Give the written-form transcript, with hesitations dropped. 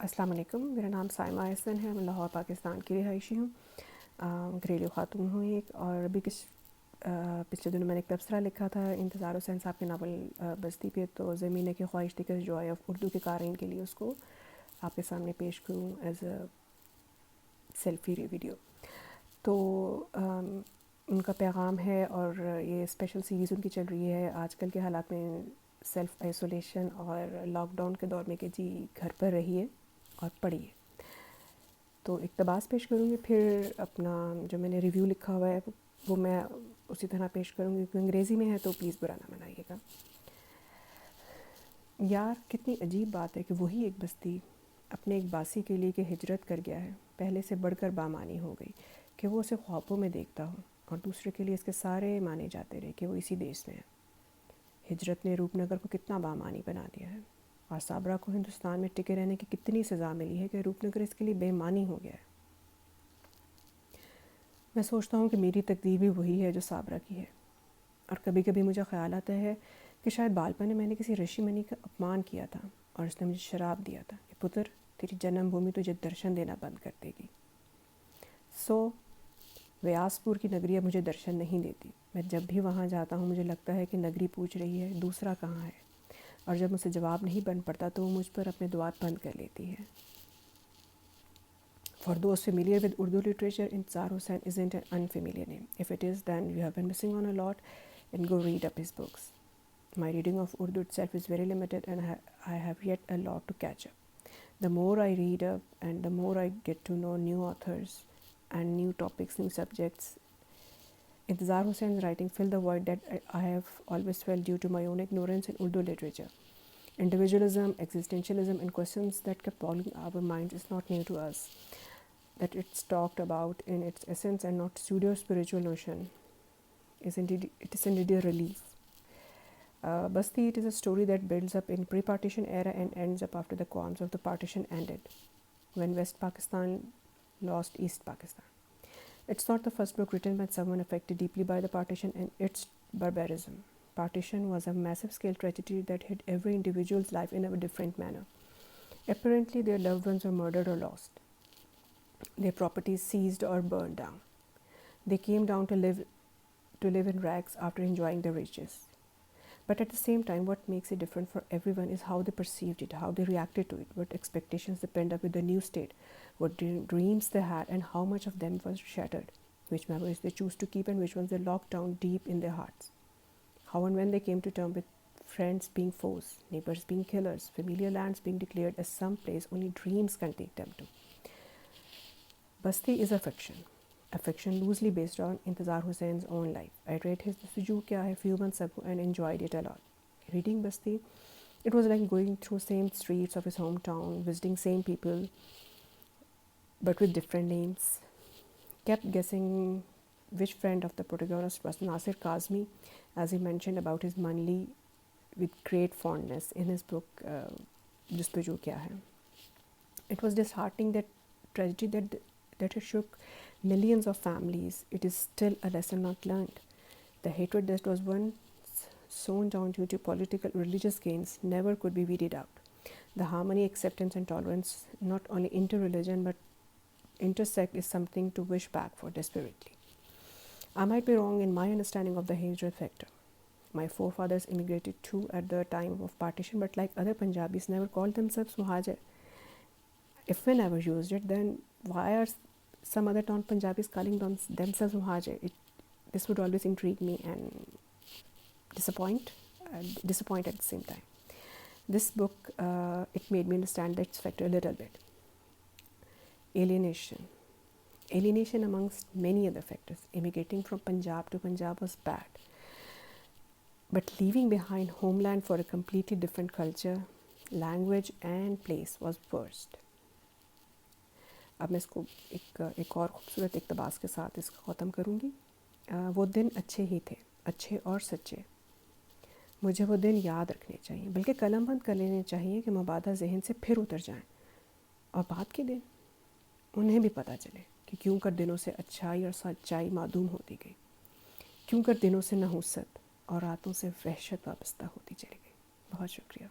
अस्सलाम वालेकुम। मेरा नाम साइमा एहसन है। मैं लाहौर पाकिस्तान की रिहायशी हूँ। घरेलू खातून हूँ एक। और अभी पिछले दिनों मैंने एक तबसरा लिखा था इंतज़ार हुसैन साहब के नावल बस्ती पे, तो ज़मीन की ख्वाहिश थी कि जॉय ऑफ उर्दू के क़ारीन के लिए उसको आपके सामने पेश करूँ एज अ सेल्फ़ी वीडियो। तो उनका पैगाम है, और ये स्पेशल सीरीज़ उनकी चल रही है आजकल के हालात में, सेल्फ़ आइसोलेशन और लॉकडाउन के दौर में, कि जी घर पर रहिए और पढ़िए। तो इक़्तिबास पेश करूँगी, फिर अपना जो मैंने रिव्यू लिखा हुआ है वो मैं उसी तरह पेश करूँगी, क्योंकि अंग्रेज़ी में है तो प्लीज़ बुरा ना मनाइएगा। यार, कितनी अजीब बात है कि वही एक बस्ती अपने एक बासी के लिए कि हिजरत कर गया है, पहले से बढ़कर बामानी हो गई कि वो उसे ख्वाबों में देखता हो, और दूसरे के लिए इसके सारे माने जाते रहे कि वो इसी देश में है। हिजरत ने रूपनगर को कितना बामानी बना दिया है, और साबरा को हिंदुस्तान में टिके रहने की कितनी सज़ा मिली है कि रूपनगर इसके लिए बेमानी हो गया है। मैं सोचता हूँ कि मेरी तकदीर भी वही है जो साबरा की है, और कभी कभी मुझे ख्याल आता है कि शायद बालपन में मैंने किसी ऋषि मुनि का अपमान किया था, और उसने मुझे शराब दिया था कि पुत्र, तेरी जन्मभूमि तुझे दर्शन देना बंद कर देगी। व्यासपुर की नगरी अब मुझे दर्शन नहीं देती। मैं जब भी वहाँ जाता हूँ मुझे लगता है कि नगरी पूछ रही है दूसरा कहाँ है, और जब मुझसे जवाब नहीं बन पड़ता तो वो मुझ पर अपने द्वार बंद कर लेती है। For those familiar with Urdu literature, Intizar Hussain isn't an unfamiliar name. If it is, then you have been missing on a lot, and go read up his books. My reading of Urdu itself is very limited, and I have yet a lot to catch up. The more I read up and the more I get to know new authors and new topics, new subjects, Intizar Hussein's writing filled the void that I have always felt due to my own ignorance in Urdu literature. Individualism, existentialism, and questions that kept boggling our minds is not new to us. That it's talked about in its essence and not pseudo-spiritual notion is indeed a relief. Basti, it is a story that builds up in pre-partition era and ends up after the qualms of the partition ended, when West Pakistan lost East Pakistan. It's not the first book written by someone affected deeply by the partition and its barbarism. Partition was a massive-scale tragedy that hit every individual's life in a different manner. Apparently, their loved ones were murdered or lost, their properties seized or burned down. They came down to live in rags after enjoying the riches. But at the same time, what makes it different for everyone is how they perceived it, how they reacted to it, what expectations they penned up with the new state, what dreams they had, and how much of them was shattered, which memories they choose to keep and which ones they locked down deep in their hearts. How and when they came to terms with friends being foes, neighbors being killers, familiar lands being declared as some place only dreams can take them to. Basti is a fiction loosely based on Intizar Hussein's own life. I read his Suju Kya Hai a few months ago and enjoyed it a lot. Reading Basti, it was like going through same streets of his hometown, visiting same people, but with different names. Kept guessing which friend of the protagonist was Nasir Kazmi, as he mentioned about his Manli with great fondness in his book Justaju Kya Hai. It was disheartening that tragedy that had shook millions of families. It is still a lesson not learned. The hatred that was once sown down due to political religious gains never could be weeded out. The harmony, acceptance, and tolerance, not only inter-religion but intersect, is something to wish back for desperately. I might be wrong in my understanding of the Hijrat factor. My forefathers immigrated too at the time of partition, but like other Punjabis, never called themselves Muhajir. If we never used it, then why are some other non-Punjabis calling themselves Muhajir? This would always intrigue me and disappoint at the same time. This book, it made me understand that factor a little bit. Alienation amongst many other factors. Immigrating from Punjab to Punjab was bad, but leaving behind homeland for a completely different culture, language and place was worst. अब मैं इसको एक और ख़ूबसूरत इक़्तिबास के साथ इसको ख़त्म करूँगी। वो दिन अच्छे ही थे, अच्छे और सच्चे। मुझे वो दिन याद रखने चाहिए, बल्कि कलम बंद कर लेने चाहिए कि मबादा जहन से फिर उतर जाएं, और बाद के दिन उन्हें भी पता चले कि क्यों कर दिनों से अच्छाई और सच्चाई मादूम होती गई, क्यों कर दिनों से नहुसत और रातों से वहशत वाबस्ता होती चली गई। बहुत शुक्रिया।